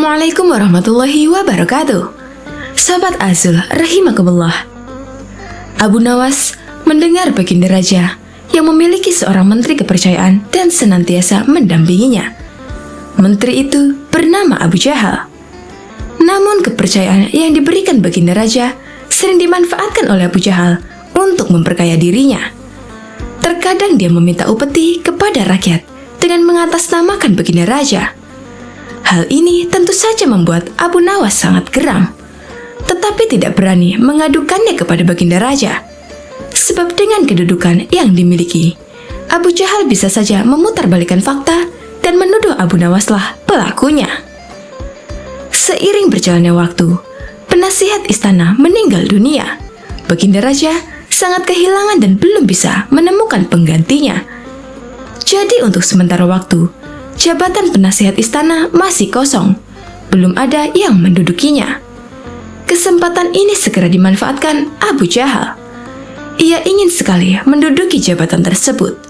Assalamualaikum warahmatullahi wabarakatuh. Sahabat Azul rahimakumullah. Abu Nawas mendengar baginda raja yang memiliki seorang menteri kepercayaan dan senantiasa mendampinginya. Menteri itu bernama Abu Jahal. Namun kepercayaan yang diberikan baginda raja sering dimanfaatkan oleh Abu Jahal untuk memperkaya dirinya. Terkadang dia meminta upeti kepada rakyat dengan mengatasnamakan baginda raja. Hal ini tentu saja membuat Abu Nawas sangat geram, tetapi tidak berani mengadukannya kepada baginda raja. Sebab dengan kedudukan yang dimiliki, Abu Jahal bisa saja memutarbalikkan fakta dan menuduh Abu Nawaslah pelakunya. Seiring berjalannya waktu, penasihat istana meninggal dunia. Baginda raja sangat kehilangan dan belum bisa menemukan penggantinya. Jadi untuk sementara waktu, jabatan penasihat istana masih kosong, belum ada yang mendudukinya. Kesempatan ini segera dimanfaatkan Abu Jahal. Ia ingin sekali menduduki jabatan tersebut.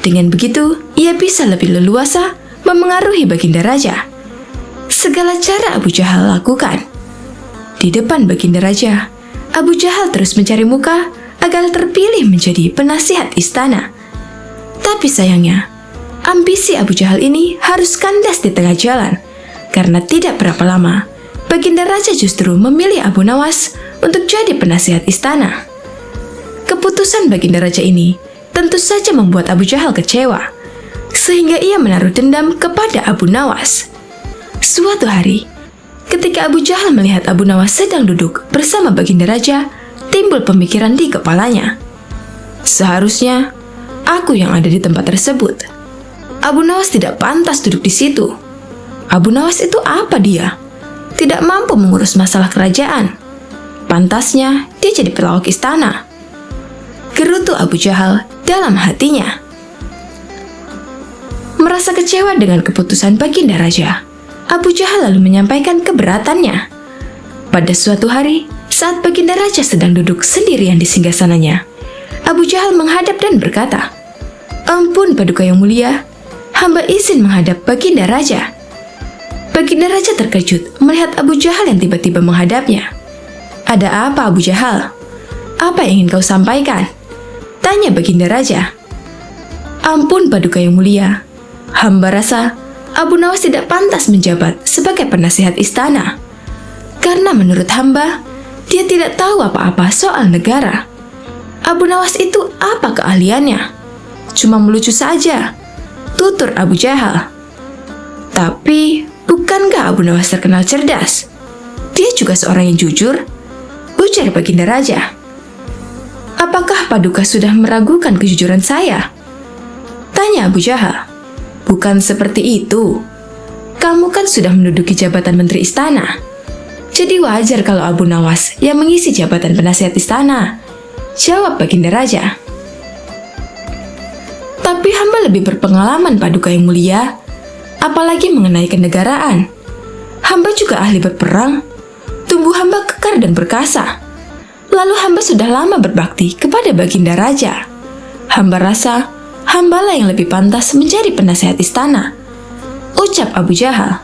Dengan begitu, ia bisa lebih leluasa memengaruhi baginda raja. Segala cara Abu Jahal lakukan. Di depan baginda raja, Abu Jahal terus mencari muka agar terpilih menjadi penasihat istana. Tapi sayangnya, ambisi Abu Jahal ini harus kandas di tengah jalan, karena tidak berapa lama, baginda raja justru memilih Abu Nawas untuk jadi penasihat istana. Keputusan baginda raja ini tentu saja membuat Abu Jahal kecewa, sehingga ia menaruh dendam kepada Abu Nawas. Suatu hari, ketika Abu Jahal melihat Abu Nawas sedang duduk bersama baginda raja, timbul pemikiran di kepalanya. Seharusnya, aku yang ada di tempat tersebut. Abu Nawas tidak pantas duduk di situ. Abu Nawas itu apa dia? Tidak mampu mengurus masalah kerajaan. Pantasnya dia jadi pelawak istana. Gerutu Abu Jahal dalam hatinya. Merasa kecewa dengan keputusan baginda raja, Abu Jahal lalu menyampaikan keberatannya. Pada suatu hari, saat baginda raja sedang duduk sendirian di singgasananya, Abu Jahal menghadap dan berkata, "Ampun Paduka yang mulia, hamba izin menghadap baginda raja." Baginda raja terkejut melihat Abu Jahal yang tiba-tiba menghadapnya. "Ada apa Abu Jahal? Apa yang ingin kau sampaikan?" tanya baginda raja. "Ampun Paduka yang mulia, hamba rasa Abu Nawas tidak pantas menjabat sebagai penasihat istana. Karena menurut hamba, dia tidak tahu apa-apa soal negara. Abu Nawas itu apa keahliannya? Cuma melucu saja," tutur Abu Jahal. "Tapi, bukankah Abu Nawas terkenal cerdas? Dia juga seorang yang jujur," ujar baginda raja. "Apakah Paduka sudah meragukan kejujuran saya?" tanya Abu Jahal. "Bukan seperti itu. Kamu kan sudah menduduki jabatan menteri istana. Jadi wajar kalau Abu Nawas yang mengisi jabatan penasihat istana," jawab baginda raja. "Tapi hamba lebih berpengalaman Paduka yang mulia, apalagi mengenai kenegaraan. Hamba juga ahli berperang, tubuh hamba kekar dan perkasa. Lalu hamba sudah lama berbakti kepada baginda raja. Hamba rasa hambalah yang lebih pantas menjadi penasihat istana," ucap Abu Jahal.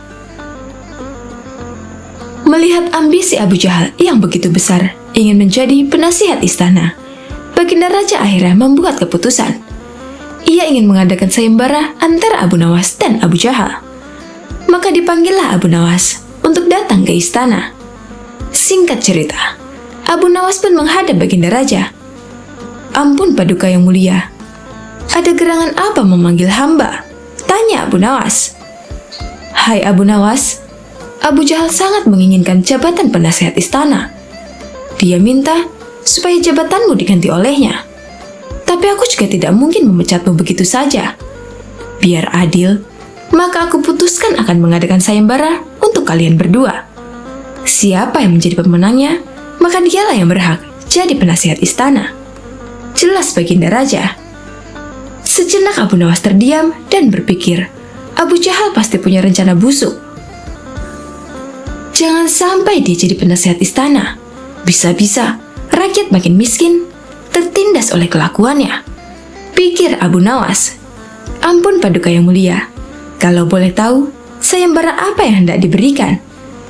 Melihat ambisi Abu Jahal yang begitu besar ingin menjadi penasihat istana, baginda raja akhirnya membuat keputusan. Ia ingin mengadakan sayembara antara Abu Nawas dan Abu Jahal. Maka dipanggillah Abu Nawas untuk datang ke istana. Singkat cerita, Abu Nawas pun menghadap baginda raja. "Ampun Paduka yang mulia, ada gerangan apa memanggil hamba?" tanya Abu Nawas. "Hai Abu Nawas, Abu Jahal sangat menginginkan jabatan penasihat istana. Dia minta supaya jabatanmu diganti olehnya. Tapi aku juga tidak mungkin memecatmu begitu saja. Biar adil, maka aku putuskan akan mengadakan sayembara untuk kalian berdua. Siapa yang menjadi pemenangnya, maka dialah yang berhak jadi penasihat istana," jelas baginda raja. Sejenak Abu Nawas terdiam dan berpikir, Abu Jahal pasti punya rencana busuk. Jangan sampai dia jadi penasihat istana. Bisa-bisa rakyat makin miskin, tertindas oleh kelakuannya, pikir Abu Nawas. "Ampun Paduka yang mulia, kalau boleh tahu, Sayembara apa yang hendak diberikan?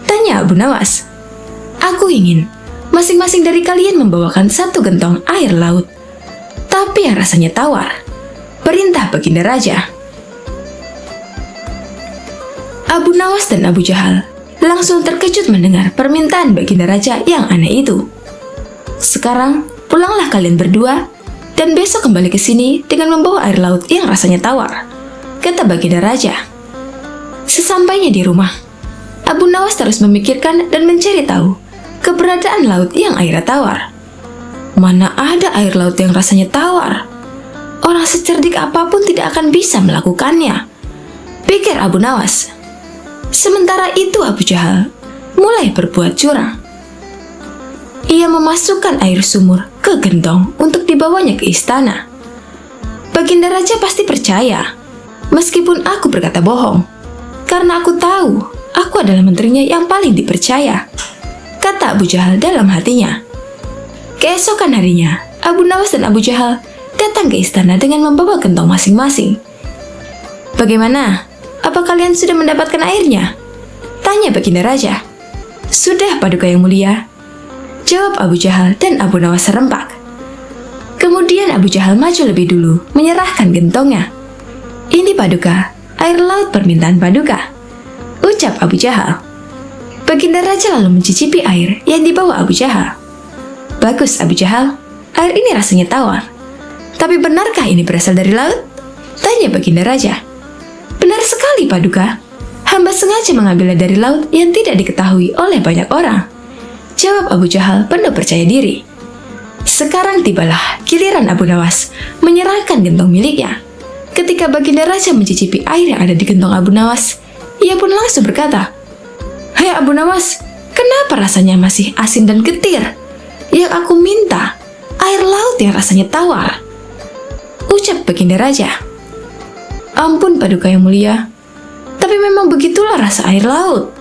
Tanya Abu Nawas. Aku ingin masing-masing dari kalian membawakan 1 gentong air laut, tapi yang rasanya tawar. Perintah Baginda Raja. Abu Nawas dan Abu Jahal langsung terkejut mendengar permintaan Baginda Raja yang aneh itu. Sekarang pulanglah kalian berdua dan besok kembali ke sini dengan membawa air laut yang rasanya tawar, kata Baginda Raja. Sesampainya di rumah, Abu Nawas terus memikirkan dan mencari tahu keberadaan laut yang airnya tawar. Mana ada air laut yang rasanya tawar? Orang secerdik apapun tidak akan bisa melakukannya, pikir Abu Nawas. Sementara itu Abu Jahal mulai berbuat curang. Ia memasukkan air sumur ke gentong untuk dibawanya ke istana. Baginda Raja pasti percaya, meskipun aku berkata bohong, karena aku tahu aku adalah menterinya yang paling dipercaya, kata Abu Jahal dalam hatinya. Keesokan harinya, Abu Nawas dan Abu Jahal datang ke istana dengan membawa gentong masing-masing. Bagaimana? Apa kalian sudah mendapatkan airnya? Tanya Baginda Raja. Sudah, Paduka yang mulia, jawab Abu Jahal dan Abu Nawas serempak. Kemudian Abu Jahal maju lebih dulu, menyerahkan gentongnya. Ini Paduka, air laut permintaan Paduka, ucap Abu Jahal. Baginda Raja lalu mencicipi air yang dibawa Abu Jahal. Bagus Abu Jahal, air ini rasanya tawar. Tapi benarkah ini berasal dari laut? Tanya Baginda Raja. Benar sekali Paduka, hamba sengaja mengambilnya dari laut yang tidak diketahui oleh banyak orang, jawab Abu Jahal penuh percaya diri. Sekarang tibalah giliran Abu Nawas menyerahkan gentong miliknya. Ketika Baginda Raja mencicipi air yang ada di gentong Abu Nawas, ia pun langsung berkata, "Hai Abu Nawas, kenapa rasanya masih asin dan getir? Yang aku minta, air laut yang rasanya tawar," ucap Baginda Raja. Ampun Paduka yang mulia, tapi memang begitulah rasa air laut,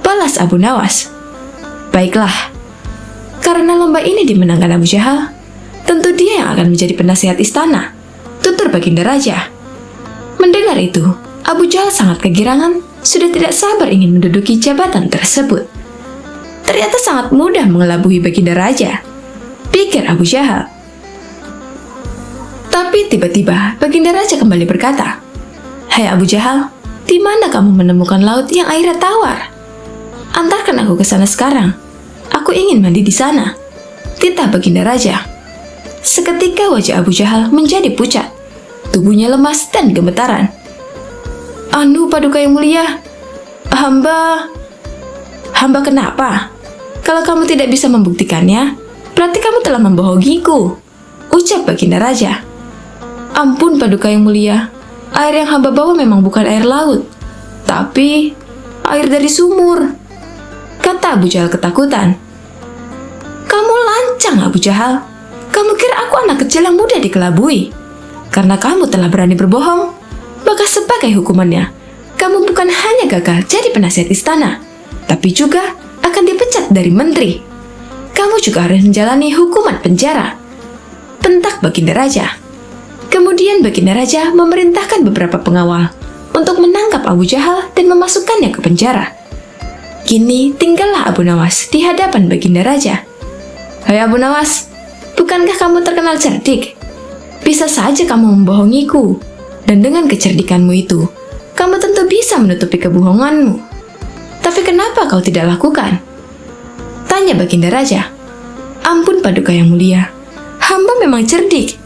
balas Abu Nawas. Baiklah, karena lomba ini dimenangkan Abu Jahal, tentu dia yang akan menjadi penasihat istana, tutur Baginda Raja. Mendengar itu, Abu Jahal sangat kegirangan, sudah tidak sabar ingin menduduki jabatan tersebut. Ternyata sangat mudah mengelabui Baginda Raja, pikir Abu Jahal. Tapi tiba-tiba Baginda Raja kembali berkata, "Hai Abu Jahal, di mana kamu menemukan laut yang airnya tawar? Antarkan aku ke sana sekarang. Aku ingin mandi di sana," titah Baginda Raja. Seketika wajah Abu Jahal menjadi pucat, tubuhnya lemas dan gemetaran. "Anu Paduka yang mulia, hamba kenapa? Kalau kamu tidak bisa membuktikannya, berarti kamu telah membohongiku," ucap Baginda Raja. "Ampun Paduka yang mulia, air yang hamba bawa memang bukan air laut, tapi air dari sumur," kata Abu Jahal ketakutan. "Kamu lancang Abu Jahal, kamu kira aku anak kecil yang mudah dikelabui? Karena kamu telah berani berbohong, maka sebagai hukumannya, kamu bukan hanya gagal jadi penasihat istana, tapi juga akan dipecat dari menteri. Kamu juga harus menjalani hukuman penjara," bentak Baginda Raja. Kemudian Baginda Raja memerintahkan beberapa pengawal untuk menangkap Abu Jahal dan memasukkannya ke penjara. Kini tinggallah Abu Nawas di hadapan Baginda Raja. "Hai Abu Nawas, bukankah kamu terkenal cerdik? Bisa saja kamu membohongiku, dan dengan kecerdikanmu itu, kamu tentu bisa menutupi kebohonganmu. Tapi kenapa kau tidak lakukan?" tanya Baginda Raja. "Ampun Paduka yang mulia, hamba memang cerdik,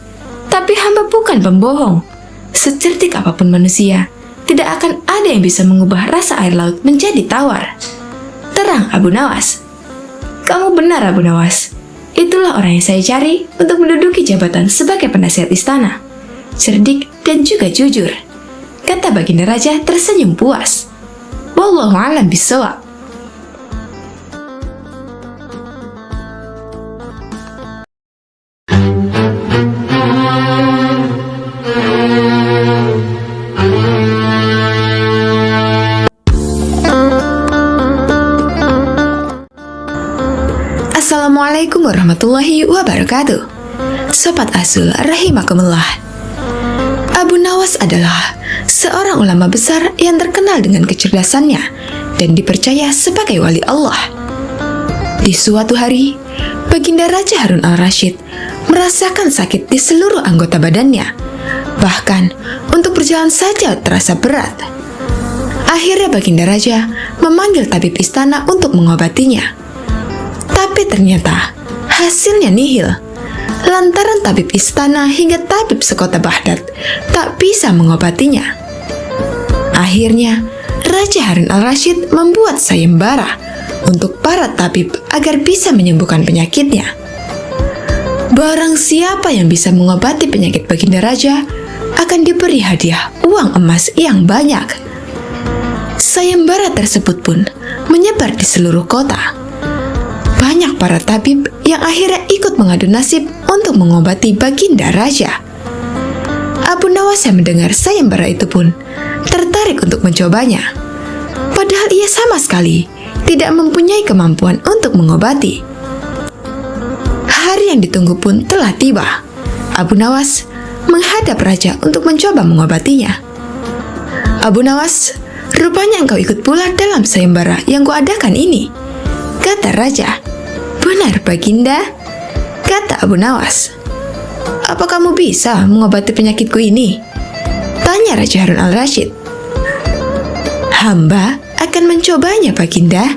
tapi hamba bukan pembohong. Secerdik apapun manusia, tidak akan ada yang bisa mengubah rasa air laut menjadi tawar," terang Abu Nawas. "Kamu benar Abu Nawas. Itulah orang yang saya cari untuk menduduki jabatan sebagai penasihat istana. Cerdik dan juga jujur," kata Baginda Raja tersenyum puas. Wallahu a'lam bishawab. Assalamualaikum warahmatullahi wabarakatuh. Sobat Azul rahimakumullah. Abu Nawas adalah seorang ulama besar yang terkenal dengan kecerdasannya dan dipercaya sebagai wali Allah. Di suatu hari, Baginda Raja Harun al-Rasyid merasakan sakit di seluruh anggota badannya. Bahkan, untuk berjalan saja terasa berat. Akhirnya Baginda Raja memanggil tabib istana untuk mengobatinya. Tapi ternyata hasilnya nihil. Lantaran tabib istana hingga tabib sekota Baghdad tak bisa mengobatinya. Akhirnya, Raja Harun al-Rasyid membuat sayembara untuk para tabib agar bisa menyembuhkan penyakitnya. Barang siapa yang bisa mengobati penyakit Baginda Raja akan diberi hadiah uang emas yang banyak. Sayembara tersebut pun menyebar di seluruh kota. Banyak para tabib yang akhirnya ikut mengadu nasib untuk mengobati Baginda Raja. Abu Nawas yang mendengar sayembara itu pun tertarik untuk mencobanya. Padahal ia sama sekali tidak mempunyai kemampuan untuk mengobati. Hari yang ditunggu pun telah tiba. Abu Nawas menghadap Raja untuk mencoba mengobatinya. Abu Nawas, rupanya engkau ikut pula dalam sayembara yang kuadakan ini, kata Raja. Benar, Baginda, kata Abu Nawas. Apa kamu bisa mengobati penyakitku ini? Tanya Raja Harun al-Rasyid. Hamba akan mencobanya, Baginda.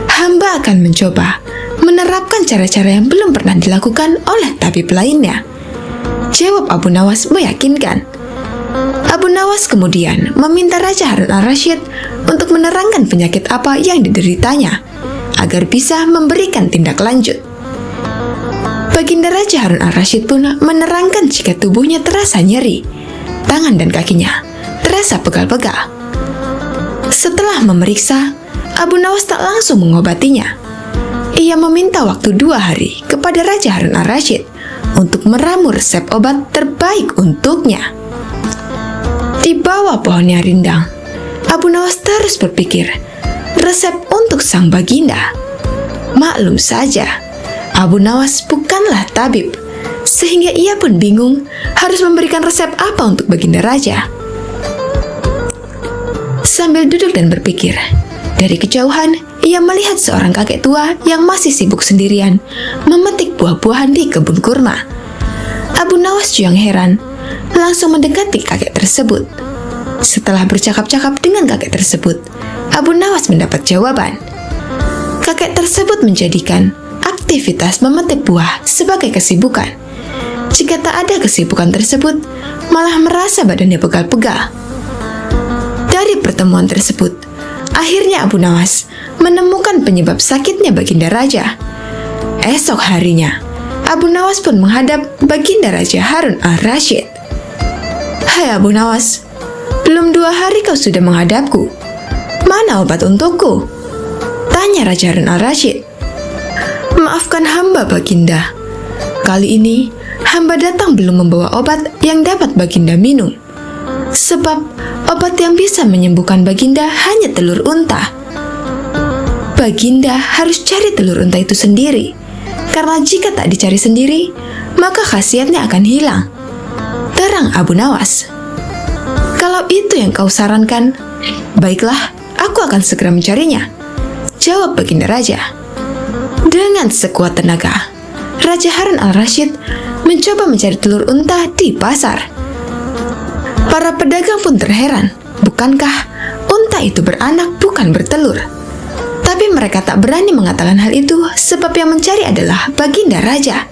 Hamba akan mencoba menerapkan cara-cara yang belum pernah dilakukan oleh tabib lainnya, jawab Abu Nawas meyakinkan. Abu Nawas kemudian meminta Raja Harun al-Rasyid untuk menerangkan penyakit apa yang dideritanya, agar bisa memberikan tindak lanjut. Baginda Raja Harun al-Rasyid pun menerangkan jika tubuhnya terasa nyeri, tangan dan kakinya terasa pegal-pegal. Setelah memeriksa, Abu Nawas tak langsung mengobatinya. Ia meminta waktu 2 hari kepada Raja Harun al-Rasyid untuk meramu resep obat terbaik untuknya. Di bawah pohonnya rindang, Abu Nawas terus berpikir resep untuk sang Baginda. Maklum saja, Abu Nawas bukanlah tabib, sehingga ia pun bingung harus memberikan resep apa untuk Baginda Raja. Sambil duduk dan berpikir, dari kejauhan ia melihat seorang kakek tua yang masih sibuk sendirian memetik buah-buahan di kebun kurma. Abu Nawas yang heran langsung mendekati kakek tersebut. Setelah bercakap-cakap dengan kakek tersebut, Abu Nawas mendapat jawaban. Kakek tersebut menjadikan aktivitas memetik buah sebagai kesibukan. Jika tak ada kesibukan tersebut, malah merasa badannya pegal-pegal. Dari pertemuan tersebut, akhirnya Abu Nawas menemukan penyebab sakitnya Baginda Raja. Esok harinya, Abu Nawas pun menghadap Baginda Raja Harun al-Rasyid. Hai Abu Nawas, belum 2 hari kau sudah menghadapku. Mana obat untukku? Tanya Raja Harun al-Rasyid. Maafkan hamba, Baginda. Kali ini, hamba datang belum membawa obat yang dapat Baginda minum. Sebab, obat yang bisa menyembuhkan Baginda hanya telur unta. Baginda harus cari telur unta itu sendiri. Karena jika tak dicari sendiri, maka khasiatnya akan hilang. Terang Abu Nawas. Kalau itu yang kau sarankan, baiklah, aku akan segera mencarinya, jawab Baginda Raja. Dengan sekuat tenaga, Raja Harun al-Rasyid mencoba mencari telur unta di pasar. Para pedagang pun terheran, bukankah unta itu beranak bukan bertelur? Tapi mereka tak berani mengatakan hal itu sebab yang mencari adalah Baginda Raja.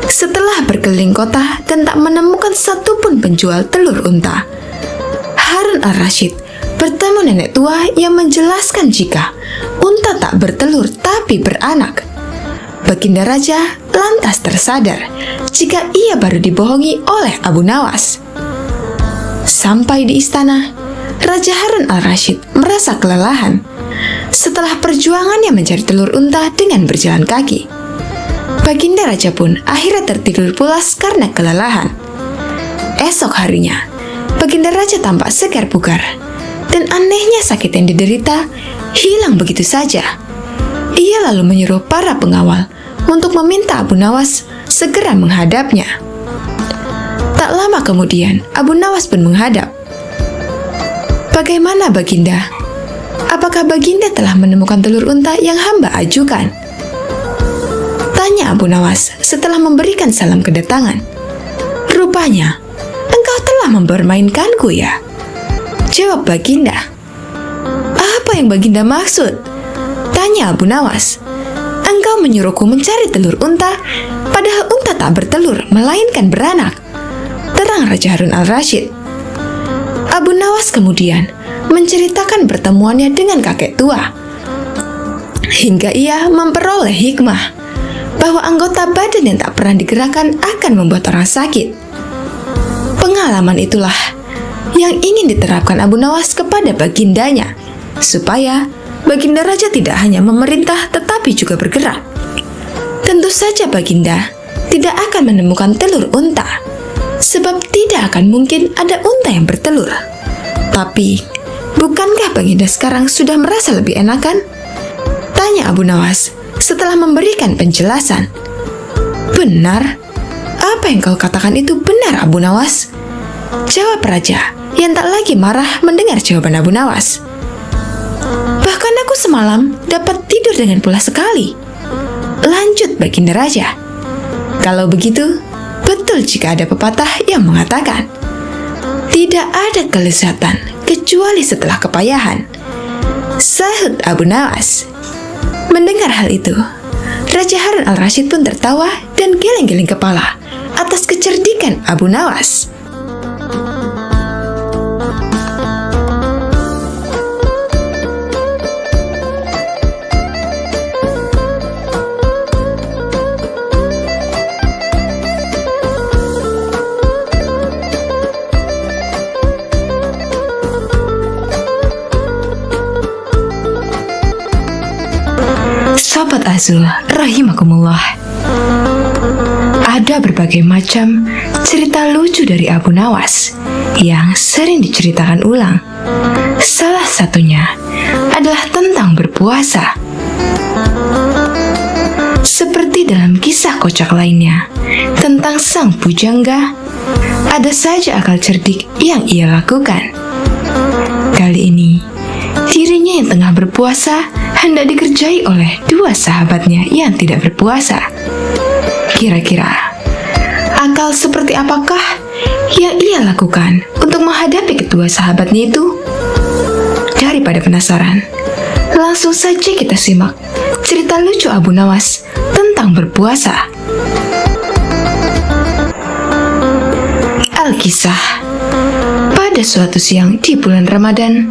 Setelah berkeliling kota dan tak menemukan satupun penjual telur unta, Harun al-Rasyid bertemu nenek tua yang menjelaskan jika unta tak bertelur tapi beranak. Baginda Raja lantas tersadar jika ia baru dibohongi oleh Abu Nawas. Sampai di istana, Raja Harun al-Rasyid merasa kelelahan setelah perjuangannya mencari telur unta dengan berjalan kaki. Baginda Raja pun akhirnya tertidur pulas karena kelelahan. Esok harinya, Baginda Raja tampak segar bugar, dan anehnya sakit yang diderita hilang begitu saja. Ia lalu menyuruh para pengawal untuk meminta Abu Nawas segera menghadapnya. Tak lama kemudian, Abu Nawas pun menghadap. "Bagaimana Baginda? Apakah Baginda telah menemukan telur unta yang hamba ajukan?" tanya Abu Nawas setelah memberikan salam kedatangan. "Rupanya, engkau telah mempermainkanku ya?" jawab Baginda. "Apa yang Baginda maksud?" tanya Abu Nawas. "Engkau menyuruhku mencari telur unta, padahal unta tak bertelur, melainkan beranak," terang Raja Harun al-Rasyid. Abu Nawas kemudian menceritakan pertemuannya dengan kakek tua, hingga ia memperoleh hikmah bahwa anggota badan yang tak pernah digerakkan akan membuat orang sakit. Pengalaman itulah yang ingin diterapkan Abu Nawas kepada bagindanya, supaya Baginda Raja tidak hanya memerintah tetapi juga bergerak. Tentu saja Baginda tidak akan menemukan telur unta, sebab tidak akan mungkin ada unta yang bertelur. Tapi, bukankah Baginda sekarang sudah merasa lebih enakan? Tanya Abu Nawas setelah memberikan penjelasan. "Benar? Apa yang kau katakan itu benar, Abu Nawas?" jawab Raja yang tak lagi marah mendengar jawaban Abu Nawas. "Bahkan aku semalam dapat tidur dengan pulas sekali," lanjut Baginda Raja. "Kalau begitu, betul jika ada pepatah yang mengatakan, tidak ada kelezatan kecuali setelah kepayahan," sahut Abu Nawas. Mendengar hal itu, Raja Harun al-Rasyid pun tertawa dan geleng-geleng kepala atas kecerdikan Abu Nawas. Sobat Azul rahimakumullah, ada berbagai macam cerita lucu dari Abu Nawas yang sering diceritakan ulang. Salah satunya adalah tentang berpuasa. Seperti dalam kisah kocak lainnya tentang sang pujangga, ada saja akal cerdik yang ia lakukan. Kali ini, dirinya yang tengah berpuasa hendak dikerjai oleh dua sahabatnya yang tidak berpuasa. Kira-kira, akal seperti apakah yang ia lakukan untuk menghadapi kedua sahabatnya itu? Daripada penasaran, langsung saja kita simak cerita lucu Abu Nawas tentang berpuasa. Al-Kisah. Pada suatu siang di bulan Ramadan,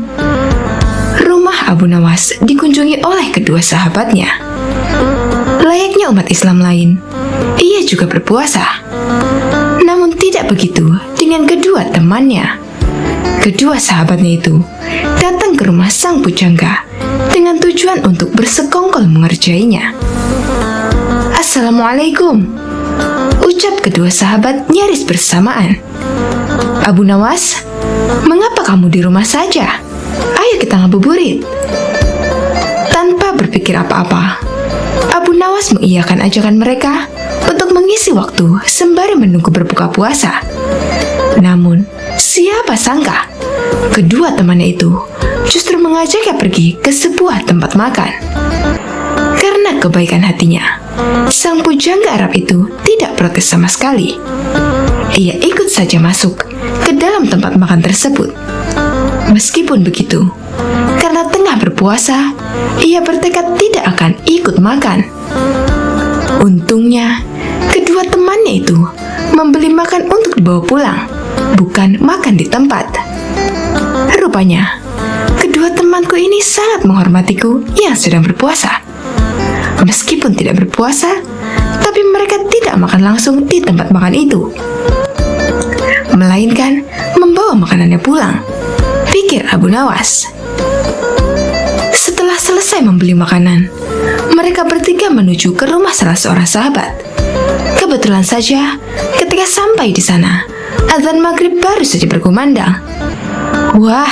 Abu Nawas dikunjungi oleh kedua sahabatnya. Layaknya umat Islam lain, ia juga berpuasa. Namun tidak begitu dengan kedua temannya. Kedua sahabatnya itu datang ke rumah sang pujangga dengan tujuan untuk bersekongkol mengerjainya. "Assalamualaikum," ucap kedua sahabat nyaris bersamaan. "Abu Nawas, mengapa kamu di rumah saja? Ayo kita ngabuburit." Tanpa berpikir apa-apa, Abu Nawas mengiyakan ajakan mereka untuk mengisi waktu sembari menunggu berbuka puasa. Namun, siapa sangka kedua temannya itu justru mengajaknya pergi ke sebuah tempat makan. Karena kebaikan hatinya, sang pujangga Arab itu tidak protes sama sekali. Ia ikut saja masuk ke dalam tempat makan tersebut. Meskipun begitu, karena tengah berpuasa, ia bertekad tidak akan ikut makan. Untungnya, kedua temannya itu membeli makan untuk dibawa pulang, bukan makan di tempat. Rupanya, kedua temanku ini sangat menghormatiku yang sedang berpuasa. Meskipun tidak berpuasa, tapi mereka tidak makan langsung di tempat makan itu, melainkan membawa makanannya pulang, pikir Abu Nawas. Setelah selesai membeli makanan, mereka bertiga menuju ke rumah salah seorang sahabat. Kebetulan saja, ketika sampai di sana, azan maghrib baru saja berkumandang. "Wah,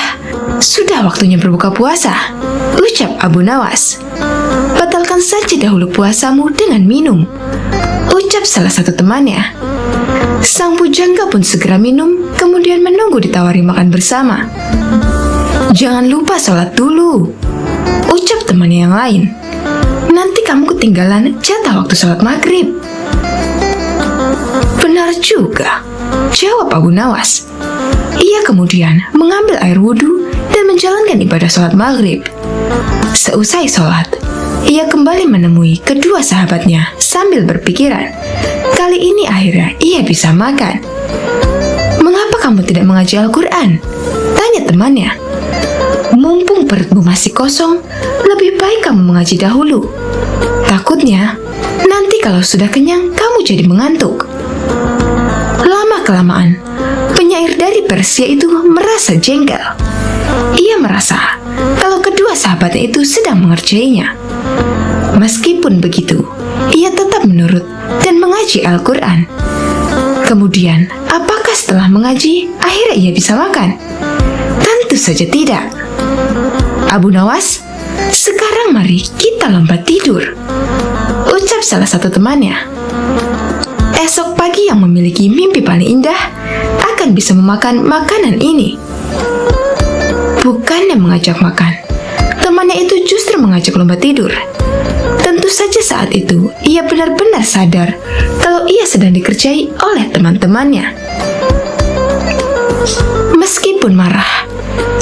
sudah waktunya berbuka puasa," ucap Abu Nawas. "Batalkan saja dahulu puasamu dengan minum," ucap salah satu temannya. Sang pujangga pun segera minum, kemudian menunggu ditawari makan bersama. Jangan lupa sholat dulu, ucap temannya yang lain. Nanti kamu ketinggalan jatah waktu sholat maghrib. Benar juga, jawab Abu Nawas. Ia kemudian mengambil air wudhu dan menjalankan ibadah sholat maghrib. Seusai sholat, ia kembali menemui kedua sahabatnya sambil berpikiran. Kali ini akhirnya ia bisa makan. Mengapa kamu tidak mengaji Al-Quran? Tanya temannya. Mumpung perutmu masih kosong, lebih baik kamu mengaji dahulu. Takutnya, nanti kalau sudah kenyang, kamu jadi mengantuk. Lama-kelamaan, penyair dari Persia itu merasa jengkel. Ia merasa kalau kedua sahabatnya itu sedang mengerjainya. Meskipun begitu, ia tetap menurut dan mengaji Al-Quran. Kemudian, apakah setelah mengaji, akhirnya ia bisa makan? Tentu saja tidak. Abu Nawas, sekarang mari kita lompat tidur, ucap salah satu temannya. Esok pagi yang memiliki mimpi paling indah akan bisa memakan makanan ini. Bukannya mengajak makan, temannya itu justru mengajak lompat tidur. Tentu saja saat itu ia benar-benar sadar kalau ia sedang dikerjai oleh teman-temannya. Meskipun marah,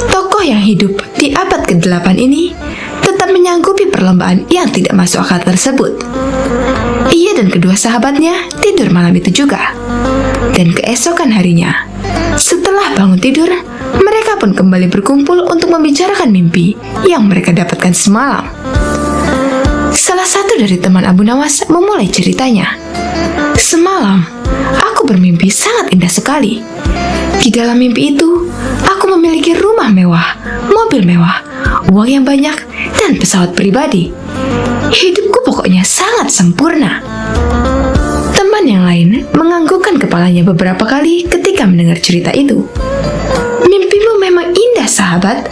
tokoh yang hidup di abad ke-8 ini tetap menyanggupi perlombaan yang tidak masuk akal tersebut. Ia dan kedua sahabatnya tidur malam itu juga. Dan keesokan harinya, setelah bangun tidur, mereka pun kembali berkumpul untuk membicarakan mimpi yang mereka dapatkan semalam. Salah satu dari teman Abu Nawas memulai ceritanya. Semalam, aku bermimpi sangat indah sekali. Di dalam mimpi itu, aku memiliki rumah mewah, mobil mewah, uang yang banyak, dan pesawat pribadi. Hidupku pokoknya sangat sempurna. Teman yang lain menganggukkan kepalanya beberapa kali ketika mendengar cerita itu. Mimpimu memang indah, sahabat,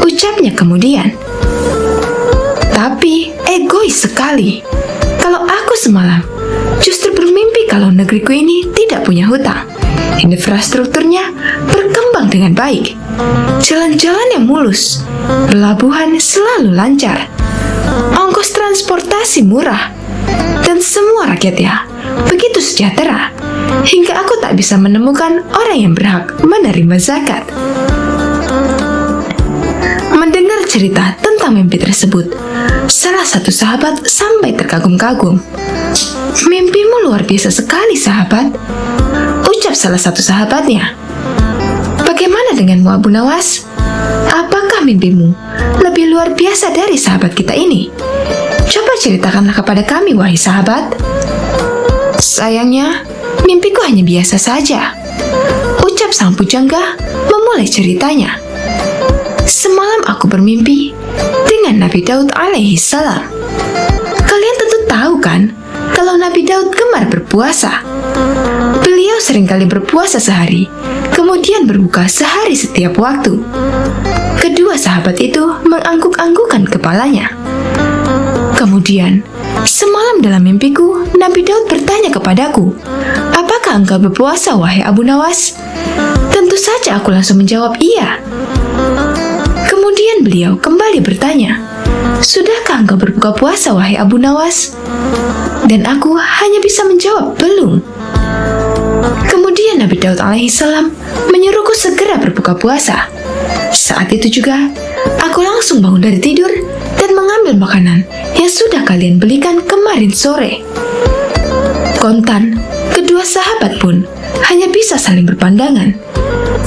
ucapnya kemudian. Tapi egois sekali. Kalau aku semalam justru bermimpi kalau negeriku ini tidak punya hutang. Infrastrukturnya berkembang dengan baik. Jalan-jalan yang mulus, pelabuhan selalu lancar, ongkos transportasi murah, dan semua rakyatnya begitu sejahtera hingga aku tak bisa menemukan orang yang berhak menerima zakat. Mendengar cerita tentang mimpi tersebut, salah satu sahabat sampai terkagum-kagum. Mimpimu luar biasa sekali, sahabat, ucap salah satu sahabatnya. Bagaimana denganmu, Abu Nawas? Apakah mimpimu lebih luar biasa dari sahabat kita ini? Coba ceritakanlah kepada kami, wahai sahabat. Sayangnya, mimpiku hanya biasa saja, ucap sang pujangga memulai ceritanya. Semalam aku bermimpi dengan Nabi Daud alaihi salam. Kalian tentu tahu kan kalau Nabi Daud gemar berpuasa. Beliau seringkali berpuasa sehari, kemudian berbuka sehari setiap waktu. Kedua sahabat itu mengangguk-anggukkan kepalanya. Kemudian, semalam dalam mimpiku, Nabi Daud bertanya kepadaku, apakah engkau berpuasa, wahai Abu Nawas? Tentu saja aku langsung menjawab iya. Kemudian beliau kembali bertanya, sudahkah engkau berbuka puasa, wahai Abu Nawas? Dan aku hanya bisa menjawab belum. Kemudian Nabi Daud alaihissalam menyuruhku segera berbuka puasa. Saat itu juga, aku langsung bangun dari tidur dan mengambil makanan yang sudah kalian belikan kemarin sore. Kontan, kedua sahabat pun hanya bisa saling berpandangan.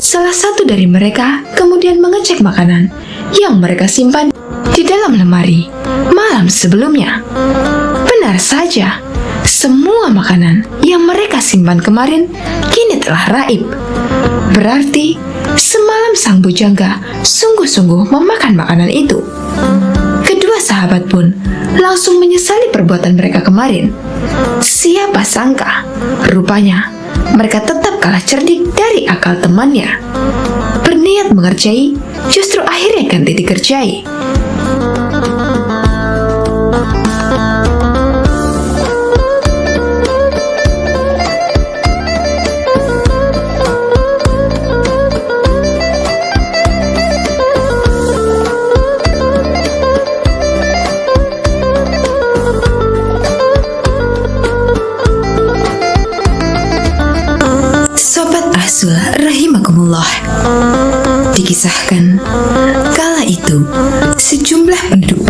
Salah satu dari mereka kemudian mengecek makanan yang mereka simpan di dalam lemari malam sebelumnya. Benar saja, semua makanan yang mereka simpan kemarin kini telah raib. Berarti semalam sang bujangga sungguh-sungguh memakan makanan itu. Kedua sahabat pun langsung menyesali perbuatan mereka kemarin. Siapa sangka, rupanya mereka tetap kalah cerdik dari akal temannya. Berniat mengerjai, justru akhirnya ganti dikerjai.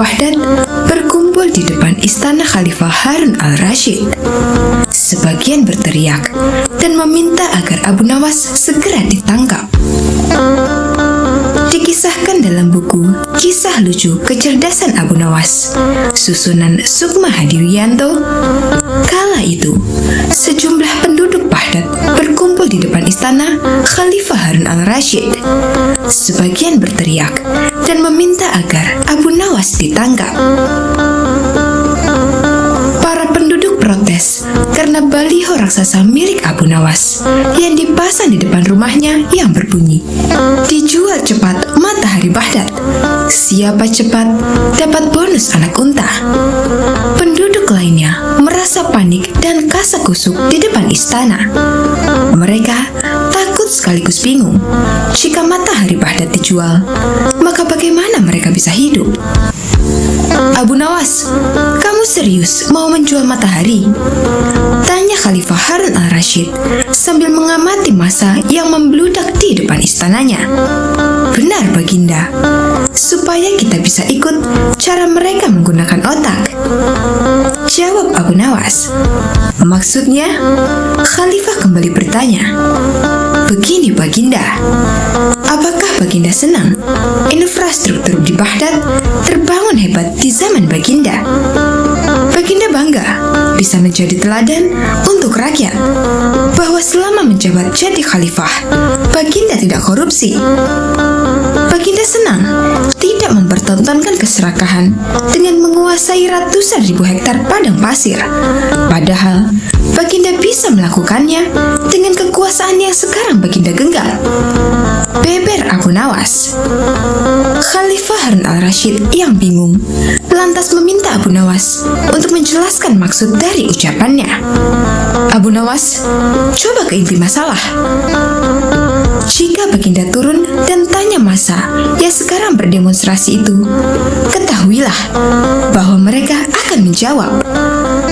Baghdad berkumpul di depan istana Khalifah Harun al-Rashid. Sebagian berteriak dan meminta agar Abu Nawas segera ditangkap. Dikisahkan dalam buku Kisah Lucu Kecerdasan Abu Nawas, susunan Sukma Hadiwiyanto, kala itu sejumlah penduduk Baghdad berkumpul di depan istana Khalifah Harun al-Rashid. Sebagian berteriak dan meminta agar Abu Nawas ditangkap. Para penduduk protes karena baliho raksasa milik Abu Nawas yang dipasang di depan rumahnya yang berbunyi, "Dijual cepat matahari Baghdad. Siapa cepat dapat bonus anak unta." Penduduk lainnya merasa panik dan kasak-kusuk di depan istana. Mereka takut sekaligus bingung. Jika matahari Baghdad dijual, maka bagaimana mereka bisa hidup? "Abu Nawas, kamu serius mau menjual matahari?" tanya Khalifah Harun al-Rashid sambil mengamati massa yang membludak di depan istananya. "Benar, Baginda. Supaya kita bisa ikut cara mereka menggunakan otak," jawab Abu Nawas. "Maksudnya?" Khalifah kembali bertanya. "Begini, Baginda. Apakah Baginda senang infrastruktur di Baghdad terbangun hebat di zaman Baginda? Baginda bangga bisa menjadi teladan untuk rakyat bahwa selama menjabat jadi khalifah, Baginda tidak korupsi. Baginda senang tidak mempertontonkan keserakahan dengan menguasai ratusan ribu hektar padang pasir. Padahal Baginda bisa melakukannya dengan kekuasaan yang sekarang Baginda genggam," beber Abu Nawas. Khalifah Harun al-Rashid yang bingung lantas meminta Abu Nawas untuk menjelaskan maksud dari ucapannya. "Abu Nawas, coba ke inti masalah. Jika Baginda turun dan tanya massa yang sekarang berdemonstrasi itu, ketahuilah bahwa mereka akan menjawab,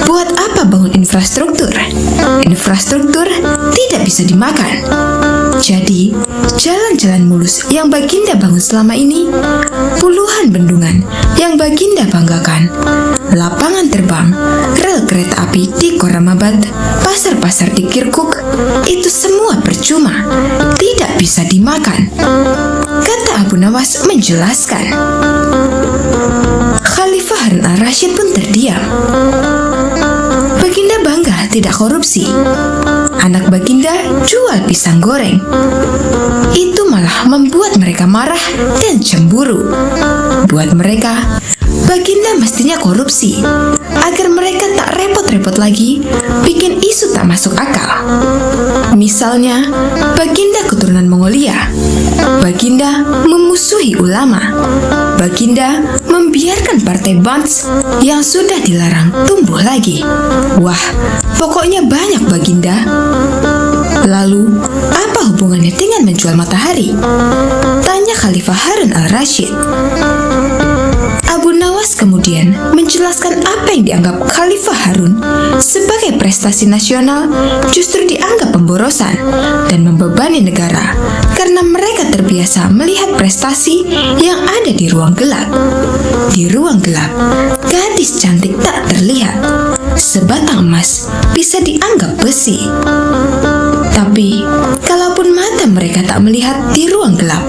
'Buat apa bangun infrastruktur? Infrastruktur tidak bisa dimakan.' Jadi, jalan-jalan mulus yang Baginda bangun selama ini, puluhan bendungan yang Baginda banggakan, lapangan terbang, rel kereta api di Koramabad, pasar-pasar di Kirkuk, itu semua percuma, tidak bisa dimakan," kata Abu Nawas menjelaskan. Khalifah Harun al-Rashid pun terdiam. Baginda bangga tidak korupsi. Anak Baginda jual pisang goreng. Itu malah membuat mereka marah dan cemburu. Buat mereka, Baginda mestinya korupsi agar mereka tak repot-repot lagi bikin isu tak masuk akal. Misalnya, Baginda keturunan Mongolia. Baginda memusuhi ulama. Baginda membiarkan partai Bands yang sudah dilarang tumbuh lagi. Wah, pokoknya banyak Baginda. Lalu, apa hubungannya dengan menjual matahari? Tanya Khalifah Harun al-Rashid. Abu Nawas kemudian menjelaskan apa yang dianggap Khalifah Harun sebagai prestasi nasional justru dianggap pemborosan dan membebani negara karena mereka terbiasa melihat prestasi yang ada di ruang gelap. Di ruang gelap, gadis cantik tak terlihat. Sebatang emas bisa dianggap besi. Tapi, kalaupun mata mereka tak melihat di ruang gelap,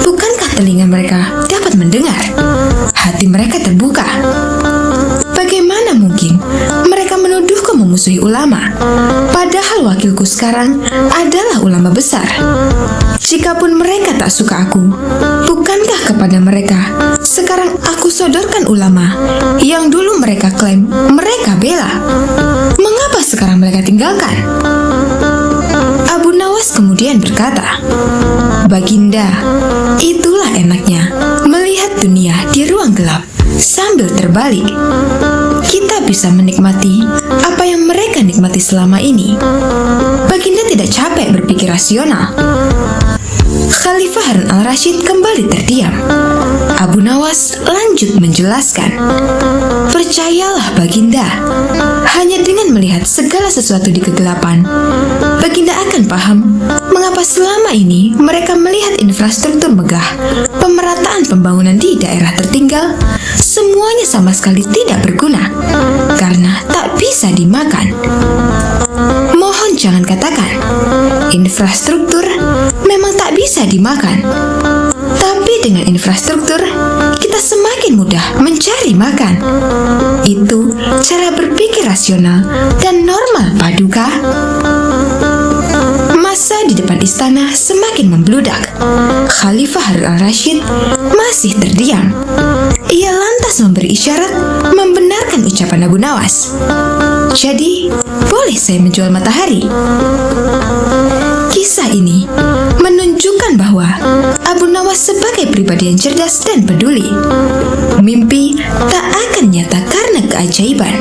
bukankah telinga mereka dapat mendengar? Hati mereka terbuka. Bagaimana mungkin mereka menuduhku memusuhi ulama, padahal wakilku sekarang adalah ulama besar? Jikapun mereka tak suka aku, bukankah kepada mereka sekarang aku sodorkan ulama yang dulu mereka klaim mereka bela? Mengapa sekarang mereka tinggalkan? Abu Nawas kemudian berkata, "Baginda, itulah enaknya melihat dunia di ruang gelap sambil terbalik. Kita bisa menikmati apa yang mereka nikmati selama ini. Baginda tidak capek berpikir rasional." Khalifah Harun al-Rashid kembali terdiam. Abu Nawas lanjut menjelaskan, "Percayalah Baginda, hanya dengan melihat segala sesuatu di kegelapan, Baginda akan paham mengapa selama ini mereka melihat infrastruktur megah, pemerataan pembangunan di daerah tertinggal, semua sama sekali tidak berguna karena tak bisa dimakan. Mohon jangan katakan, infrastruktur memang tak bisa dimakan. Tapi dengan infrastruktur, kita semakin mudah mencari makan. Itu cara berpikir rasional dan normal, Paduka. Masa di depan istana semakin membludak. Khalifah Harun al-Rashid masih terdiam. Ia lantas memberi isyarat membenarkan ucapan Abu Nawas. Jadi, boleh saya menjual matahari? Kisah ini menunjukkan bahwa Abu Nawas sebagai pribadi yang cerdas dan peduli. Mimpi tak akan nyata karena keajaiban.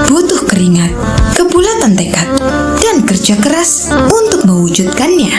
Butuh keringat, kebulatan tekad, dan kerja keras untuk mewujudkannya.